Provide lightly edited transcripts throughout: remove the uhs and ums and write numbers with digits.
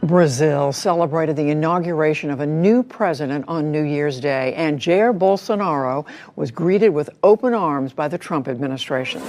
Brazil celebrated the inauguration of a new president on New Year's Day, and Jair Bolsonaro was greeted with open arms by the Trump administration.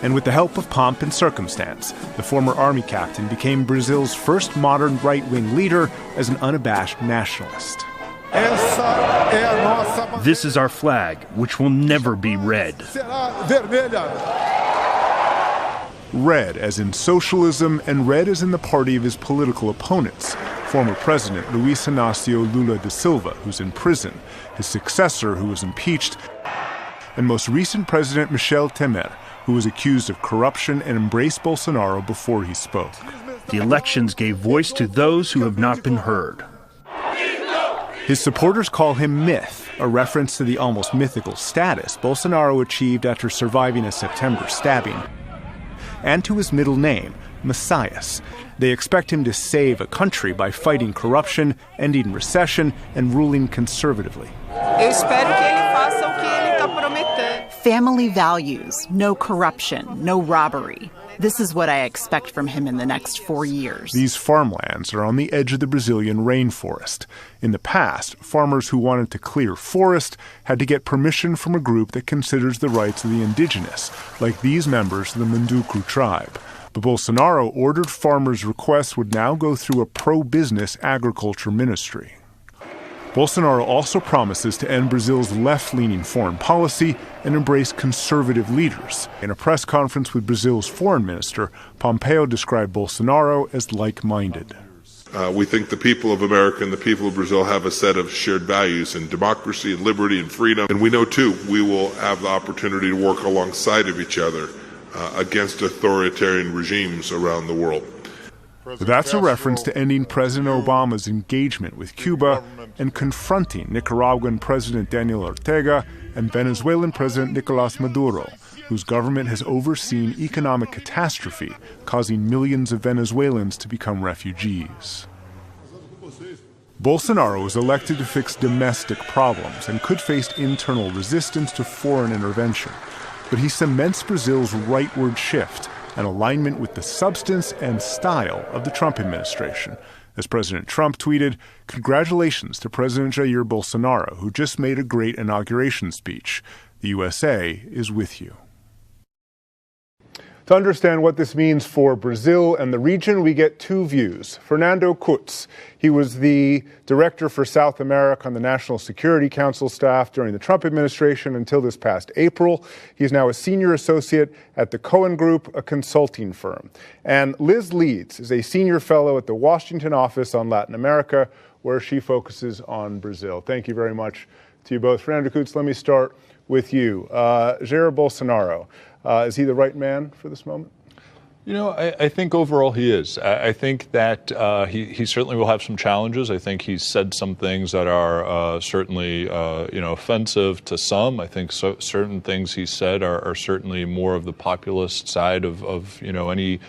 And with the help of pomp and circumstance, the former army captain became Brazil's first modern right-wing leader as an unabashed nationalist. This is our flag, which will never be red. Red as in socialism, and red as in the party of his political opponents. Former President Luiz Inácio Lula da Silva, who's in prison, his successor, who was impeached, and most recent President Michel Temer, who was accused of corruption and embraced Bolsonaro before he spoke. The elections gave voice to those who have not been heard. His supporters call him Myth, a reference to the almost mythical status Bolsonaro achieved after surviving a September stabbing, and to his middle name, Messias. They expect him to save a country by fighting corruption, ending recession, and ruling conservatively. Family values, no corruption, no robbery. This is what I expect from him in the next 4 years. These farmlands are on the edge of the Brazilian rainforest. In the past, farmers who wanted to clear forest had to get permission from a group that considers the rights of the indigenous, like these members of the Munduku tribe. But Bolsonaro ordered farmers' requests would now go through a pro-business agriculture ministry. Bolsonaro also promises to end Brazil's left-leaning foreign policy and embrace conservative leaders. In a press conference with Brazil's foreign minister, Pompeo described Bolsonaro as like-minded. We think the people of America and the people of Brazil have a set of shared values in democracy and liberty and freedom. And we know, too, we will have the opportunity to work alongside of each other against authoritarian regimes around the world. That's a reference to ending President Obama's engagement with Cuba and confronting Nicaraguan President Daniel Ortega and Venezuelan President Nicolás Maduro, whose government has overseen economic catastrophe, causing millions of Venezuelans to become refugees. Bolsonaro was elected to fix domestic problems and could face internal resistance to foreign intervention. But he cements Brazil's rightward shift, an alignment with the substance and style of the Trump administration. As President Trump tweeted, "Congratulations to President Jair Bolsonaro, who just made a great inauguration speech. The USA is with you." To understand what this means for Brazil and the region, we get two views. Fernando Kutz, he was the director for South America on the National Security Council staff during the Trump administration until this past April. He's now a senior associate at the Cohen Group, a consulting firm. And Liz Leeds is a senior fellow at the Washington office on Latin America, where she focuses on Brazil. Thank you very much to you both. Fernando Kutz, let me start with you. Jair Bolsonaro. Is he the right man for this moment? You know, I think overall he is. I think that he certainly will have some challenges. I think he's said some things that are certainly, offensive to some. I think certain things he said are certainly more of the populist side of any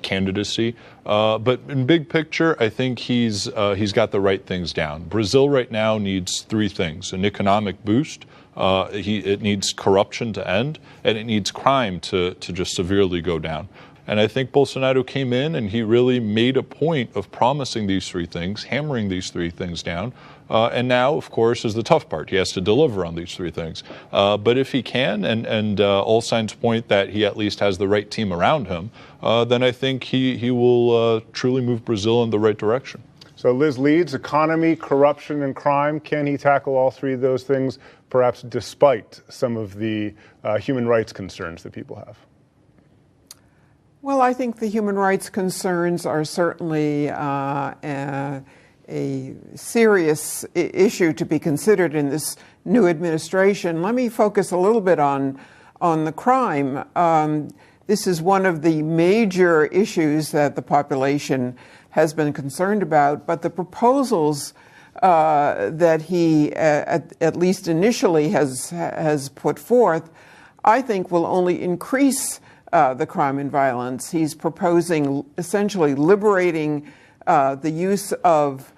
candidacy. But in big picture, I think he's got the right things down. Brazil right now needs three things: an economic boost. It needs corruption to end, and it needs crime to just severely go down. And I think Bolsonaro came in and he really made a point of promising these three things, hammering these three things down. And now, of course, is the tough part. He has to deliver on these three things. But if he can, and all signs point that he at least has the right team around him, then I think he will truly move Brazil in the right direction. So Liz Leeds, economy, corruption, and crime. Can he tackle all three of those things, perhaps despite some of the human rights concerns that people have? Well, I think the human rights concerns are certainly a serious issue to be considered in this new administration. Let me focus a little bit on the crime. This is one of the major issues that the population has been concerned about, but the proposals that he, at least initially, has put forth, I think will only increase the crime and violence. He's proposing essentially liberating the use of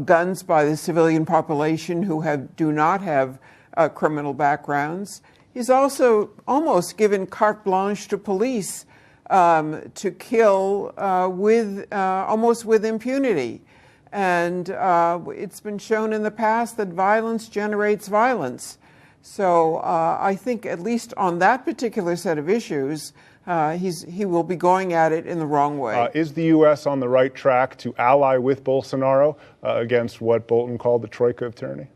guns by the civilian population who do not have criminal backgrounds. He's also almost given carte blanche to police to kill almost with impunity. And it's been shown in the past that violence generates violence. So I think at least on that particular set of issues, he will be going at it in the wrong way. Is the U.S. on the right track to ally with Bolsonaro against what Bolton called the troika of tyranny?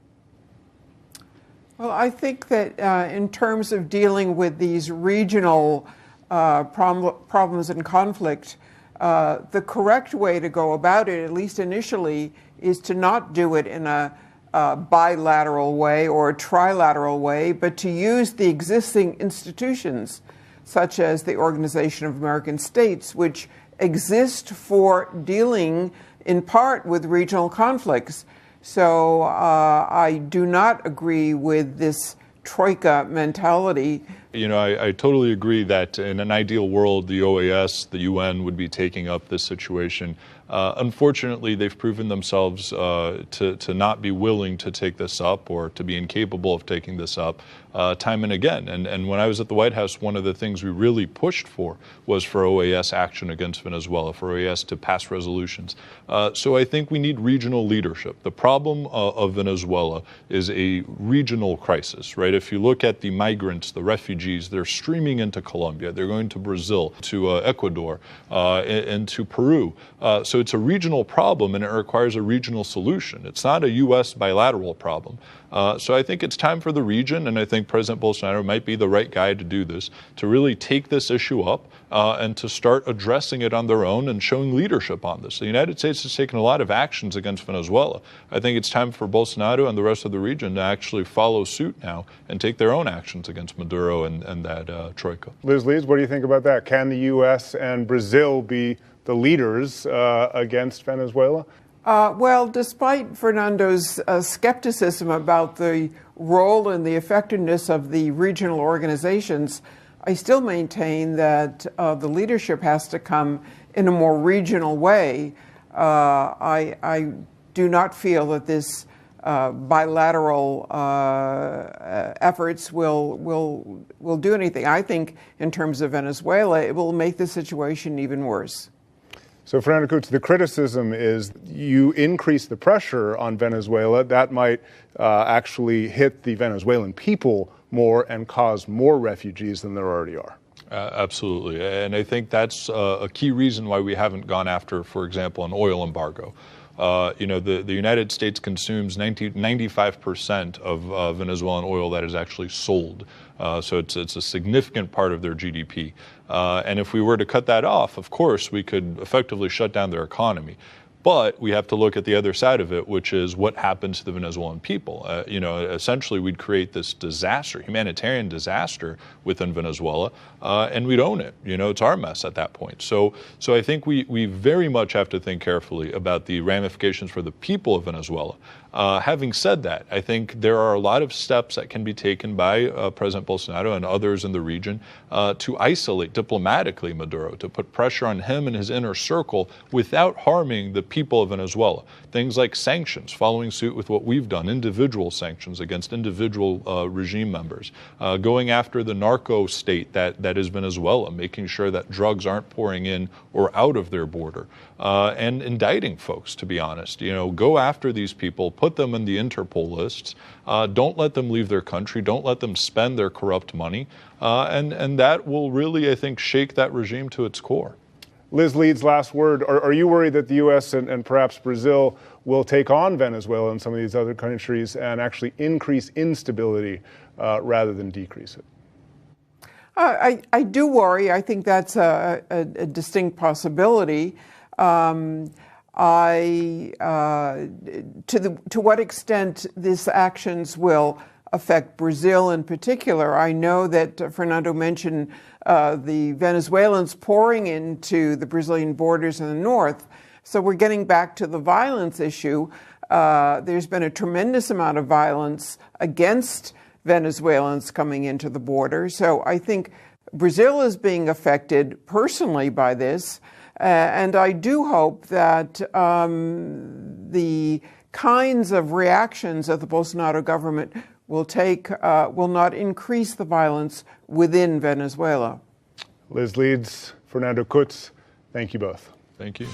Well, I think that in terms of dealing with these regional problems and conflict, the correct way to go about it, at least initially, is to not do it in a bilateral way or a trilateral way, but to use the existing institutions, such as the Organization of American States, which exist for dealing in part with regional conflicts. So I do not agree with this troika mentality. You know, I totally agree that in an ideal world, the OAS, the UN, would be taking up this situation. Unfortunately, they've proven themselves to not be willing to take this up or to be incapable of taking this up time and again. And when I was at the White House, one of the things we really pushed for was for OAS action against Venezuela, for OAS to pass resolutions. So I think we need regional leadership. The problem of Venezuela is a regional crisis, right? If you look at the migrants, the refugees, they're streaming into Colombia, they're going to Brazil, to Ecuador, and to Peru. So it's a regional problem, and it requires a regional solution. It's not a U.S. bilateral problem. So I think it's time for the region, and I think President Bolsonaro might be the right guy to do this, to really take this issue up and to start addressing it on their own and showing leadership on this. The United States has taken a lot of actions against Venezuela. I think it's time for Bolsonaro and the rest of the region to actually follow suit now and take their own actions against Maduro and that troika. Liz Leeds, what do you think about that? Can the U.S. and Brazil be the leaders against Venezuela? Well, despite Fernando's skepticism about the role and the effectiveness of the regional organizations, I still maintain that the leadership has to come in a more regional way. I do not feel that this bilateral efforts will do anything. I think in terms of Venezuela, it will make the situation even worse. So, Fernando Coots, the criticism is you increase the pressure on Venezuela. That might actually hit the Venezuelan people more and cause more refugees than there already are. Absolutely. And I think that's a key reason why we haven't gone after, for example, an oil embargo. You know, the United States consumes 95% of Venezuelan oil that is actually sold. So it's a significant part of their GDP. And if we were to cut that off, of course, we could effectively shut down their economy. But we have to look at the other side of it, which is what happens to the Venezuelan people. You know, essentially, we'd create this disaster, humanitarian disaster within Venezuela, and we'd own it. You know, it's our mess at that point. So I think we very much have to think carefully about the ramifications for the people of Venezuela. Having said that, I think there are a lot of steps that can be taken by President Bolsonaro and others in the region to isolate diplomatically Maduro, to put pressure on him and his inner circle without harming the people of Venezuela. Things like sanctions, following suit with what we've done, individual sanctions against individual regime members, going after the narco state that is Venezuela, making sure that drugs aren't pouring in or out of their border, and indicting folks, to be honest. You know, go after these people, put them in the Interpol lists, don't let them leave their country, don't let them spend their corrupt money, and that will really, I think, shake that regime to its core. Liz Leeds, last word. Are you worried that the U.S. and perhaps Brazil will take on Venezuela and some of these other countries and actually increase instability rather than decrease it? I do worry. I think that's a distinct possibility. To what extent these actions will affect Brazil in particular, I know that Fernando mentioned the Venezuelans pouring into the Brazilian borders in the north. So we're getting back to the violence issue. There's been a tremendous amount of violence against Venezuelans coming into the border. So I think Brazil is being affected personally by this. And I do hope that the kinds of reactions that the Bolsonaro government will take will not increase the violence within Venezuela. Liz Leeds, Fernando Kutz, thank you both. Thank you.